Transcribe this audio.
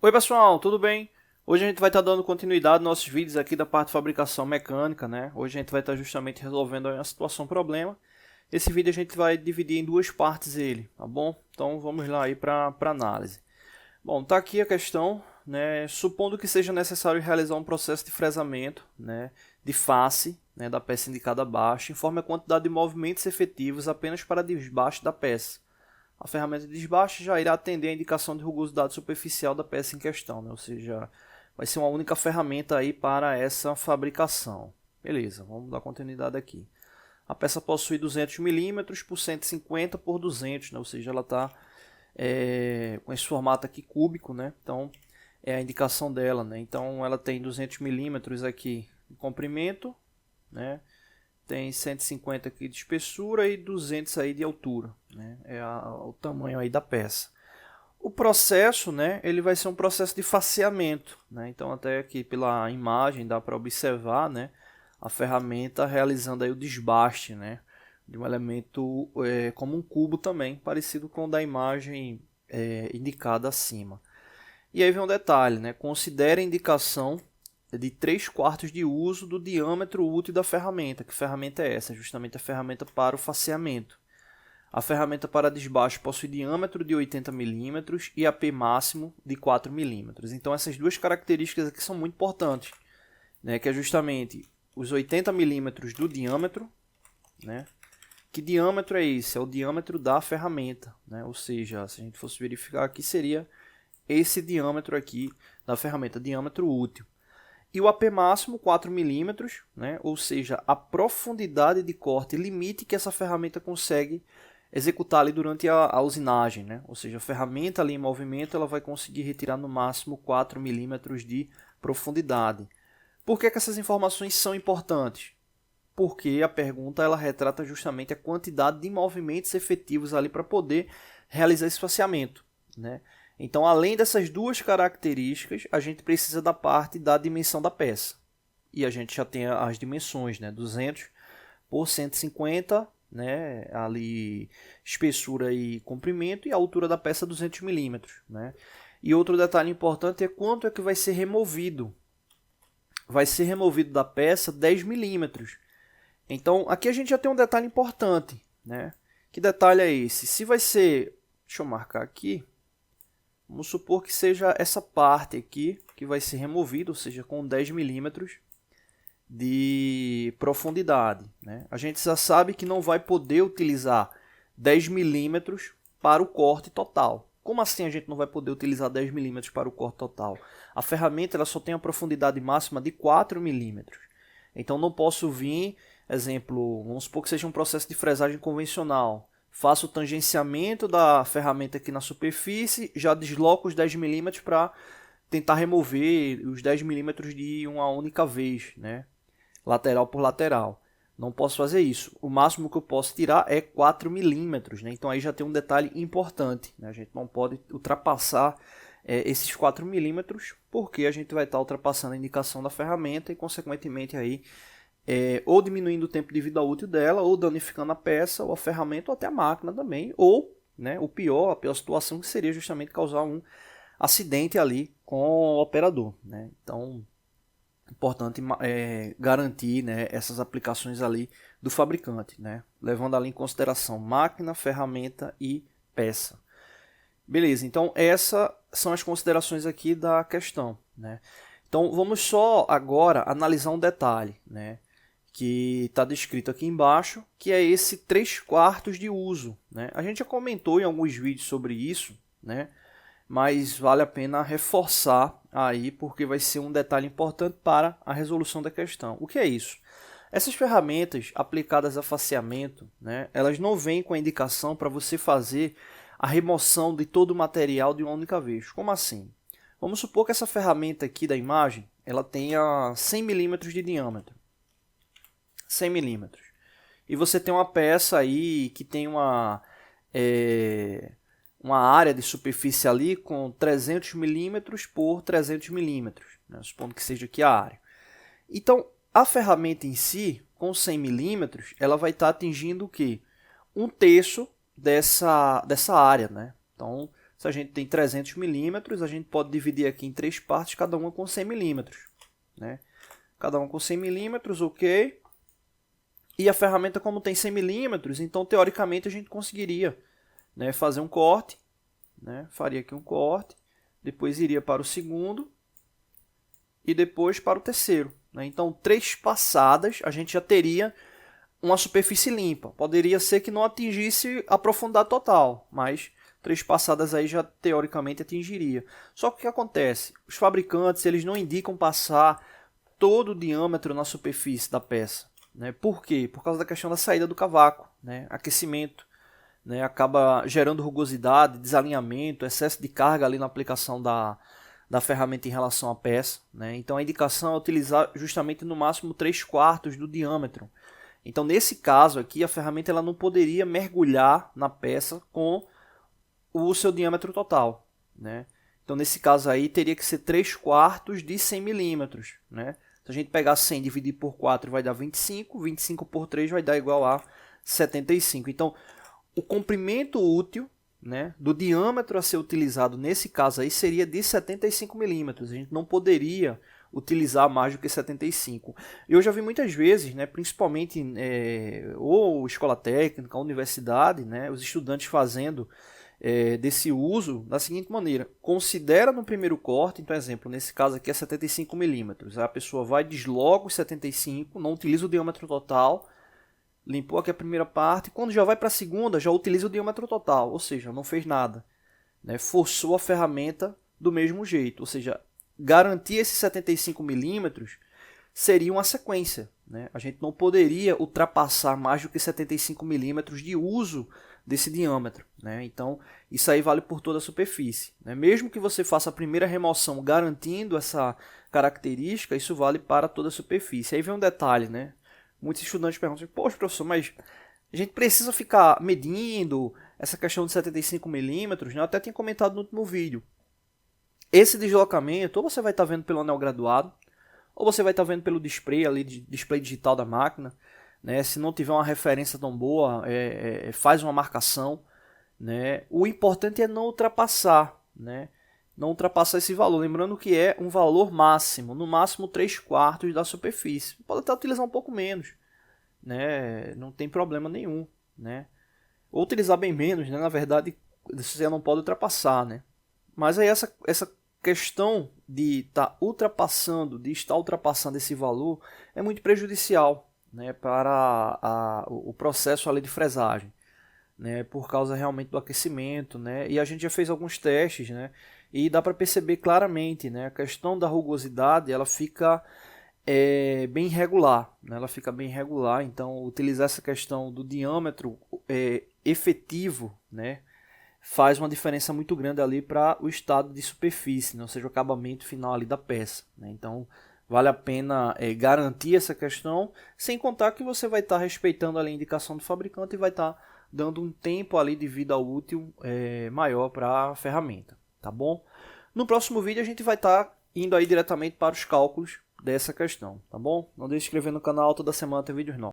Oi pessoal, tudo bem? Hoje a gente vai estar dando continuidade aos nossos vídeos aqui da parte de fabricação mecânica, né? Hoje a gente vai estar justamente resolvendo aí uma situação, um problema. Esse vídeo a gente vai dividir em duas partes ele, tá bom? Então vamos lá aí para análise. Bom, tá aqui a questão, né? Supondo que seja necessário realizar um processo de fresamento, né, de face, né, da peça indicada abaixo, informe a quantidade de movimentos efetivos apenas para desbaste da peça. A ferramenta de desbaste já irá atender a indicação de rugosidade superficial da peça em questão, né? Ou seja, vai ser uma única ferramenta aí para essa fabricação. Beleza, vamos dar continuidade aqui. A peça possui 200 milímetros por 150 por 200, né? Ou seja, ela está com esse formato aqui cúbico, né? Então é a indicação dela, né? Então ela tem 200 milímetros aqui de comprimento, né? Tem 150 aqui de espessura e 200 aí de altura, né? O tamanho aí da peça. O processo, né, ele vai ser um processo de faceamento, né? Então até aqui pela imagem dá para observar, né, a ferramenta realizando aí o desbaste, né, de um elemento como um cubo também, parecido com o da imagem indicada acima. E aí vem um detalhe, né? Considere a indicação de 3/4 de uso do diâmetro útil da ferramenta. Que ferramenta é essa? Justamente a ferramenta para o faceamento. A ferramenta para desbaste possui diâmetro de 80 milímetros e AP máximo de 4 milímetros. Então essas duas características aqui são muito importantes, né? Que é justamente os 80 milímetros do diâmetro, né? Que diâmetro é esse? É o diâmetro da ferramenta, né? Ou seja, se a gente fosse verificar aqui, seria esse diâmetro aqui da ferramenta, diâmetro útil. E o AP máximo 4 milímetros, né? Ou seja, a profundidade de corte limite que essa ferramenta consegue executar ali durante a usinagem, né? Ou seja, a ferramenta ali em movimento ela vai conseguir retirar no máximo 4 milímetros de profundidade. Por que essas informações são importantes? Porque a pergunta ela retrata justamente a quantidade de movimentos efetivos ali para poder realizar esse faceamento, né? Então, além dessas duas características, a gente precisa da parte da dimensão da peça. E a gente já tem as dimensões, né? 200 por 150, né? Ali espessura e comprimento, e a altura da peça 200 milímetros, né? E outro detalhe importante é quanto é que vai ser removido. Vai ser removido da peça 10 milímetros. Então, aqui a gente já tem um detalhe importante, né? Que detalhe é esse? Se vai ser, deixa eu marcar aqui, vamos supor que seja essa parte aqui que vai ser removida, ou seja, com 10 milímetros de profundidade, né? A gente já sabe que não vai poder utilizar 10 milímetros para o corte total. Como assim a gente não vai poder utilizar 10 milímetros para o corte total? A ferramenta ela só tem a profundidade máxima de 4 milímetros. Então não posso vir, exemplo, vamos supor que seja um processo de fresagem convencional. Faço o tangenciamento da ferramenta aqui na superfície, já desloco os 10 milímetros para tentar remover os 10 milímetros de uma única vez, né? Lateral por lateral. Não posso fazer isso. O máximo que eu posso tirar é 4 milímetros, né? Então aí já tem um detalhe importante, né? A gente não pode ultrapassar esses 4 milímetros, porque a gente vai estar ultrapassando a indicação da ferramenta e consequentemente aí ou diminuindo o tempo de vida útil dela, ou danificando a peça, ou a ferramenta, ou até a máquina também, ou, né, a pior situação que seria justamente causar um acidente ali com o operador, né? Então, importante garantir, né, essas aplicações ali do fabricante, né, levando ali em consideração máquina, ferramenta e peça. Beleza, então essas são as considerações aqui da questão, né? Então vamos só agora analisar um detalhe, né, que está descrito aqui embaixo, que é esse 3/4 de uso, né? A gente já comentou em alguns vídeos sobre isso, né? Mas vale a pena reforçar aí, porque vai ser um detalhe importante para a resolução da questão. O que é isso? Essas ferramentas aplicadas a faceamento, né, elas não vêm com a indicação para você fazer a remoção de todo o material de uma única vez. Como assim? Vamos supor que essa ferramenta aqui da imagem ela tenha 100 milímetros de diâmetro. 100 milímetros. E você tem uma peça aí que tem uma área de superfície ali com 300 milímetros por 300 milímetros, né? Supondo que seja aqui a área. Então, a ferramenta em si, com 100 milímetros, ela vai estar atingindo o quê? Um terço dessa área, né? Então, Se a gente tem 300 milímetros, a gente pode dividir aqui em 3 partes, cada uma com 100 milímetros, né? Cada uma com 100 milímetros, ok. E a ferramenta, como tem 100 milímetros, então teoricamente a gente conseguiria, né, fazer um corte, né? Faria aqui um corte, depois iria para o segundo e depois para o terceiro, né? Então 3 passadas a gente já teria uma superfície limpa. Poderia ser que não atingisse a profundidade total, mas 3 passadas aí já teoricamente atingiria. Só que o que acontece? Os fabricantes eles não indicam passar todo o diâmetro na superfície da peça, né? Por quê? Por causa da questão da saída do cavaco, né? Aquecimento, né? Acaba gerando rugosidade, desalinhamento, excesso de carga ali na aplicação da ferramenta em relação à peça, né? Então a indicação é utilizar justamente no máximo 3/4 do diâmetro. Então nesse caso aqui a ferramenta ela não poderia mergulhar na peça com o seu diâmetro total, né? Então nesse caso aí teria que ser 3/4 de 100 milímetros, né? Se a gente pegar 100 e dividir por 4 vai dar 25, 25 por 3 vai dar igual a 75. Então o comprimento útil, né, do diâmetro a ser utilizado nesse caso aí seria de 75 milímetros. A gente não poderia utilizar mais do que 75. Eu já vi muitas vezes, né, principalmente ou escola técnica, universidade, né, os estudantes fazendo desse uso da seguinte maneira: considera no primeiro corte, então exemplo, nesse caso aqui é 75 milímetros, a pessoa vai, desloga os 75, não utiliza o diâmetro total, limpou aqui a primeira parte, quando já vai para a segunda, já utiliza o diâmetro total, ou seja, não fez nada, né? Forçou a ferramenta do mesmo jeito, ou seja, garantir esses 75 milímetros seria uma sequência, né? A gente não poderia ultrapassar mais do que 75 milímetros de uso desse diâmetro, né? Então isso aí vale por toda a superfície, né? Mesmo que você faça a primeira remoção garantindo essa característica, isso vale para toda a superfície. Aí vem um detalhe, né? Muitos estudantes perguntam: poxa, professor, mas a gente precisa ficar medindo essa questão de 75 milímetros, né? Eu até tinha comentado no último vídeo. Esse deslocamento, ou você vai estar vendo pelo anel graduado, ou você vai estar vendo pelo display ali, display digital da máquina, né? Se não tiver uma referência tão boa, faz uma marcação, né? O importante é não ultrapassar, né? Não ultrapassar esse valor, lembrando que é um valor máximo, no máximo 3/4 da superfície. Pode até utilizar um pouco menos, né? Não tem problema nenhum, né? Ou utilizar bem menos, né? Na verdade, você não pode ultrapassar, né? Mas aí essa questão de estar ultrapassando esse valor é muito prejudicial, né, para o processo ali de fresagem, né, por causa realmente do aquecimento, né, e a gente já fez alguns testes, né, e dá para perceber claramente, né, a questão da rugosidade ela fica bem irregular, né, ela fica bem irregular. Então utilizar essa questão do diâmetro efetivo, né, faz uma diferença muito grande ali para o estado de superfície, né? Ou seja, o acabamento final ali da peça, né? Então vale a pena garantir essa questão, sem contar que você vai estar respeitando ali a indicação do fabricante e vai estar dando um tempo ali de vida útil maior para a ferramenta, tá bom? No próximo vídeo a gente vai estar indo aí diretamente para os cálculos dessa questão, tá bom? Não deixe de se inscrever no canal, toda semana tem vídeos novos.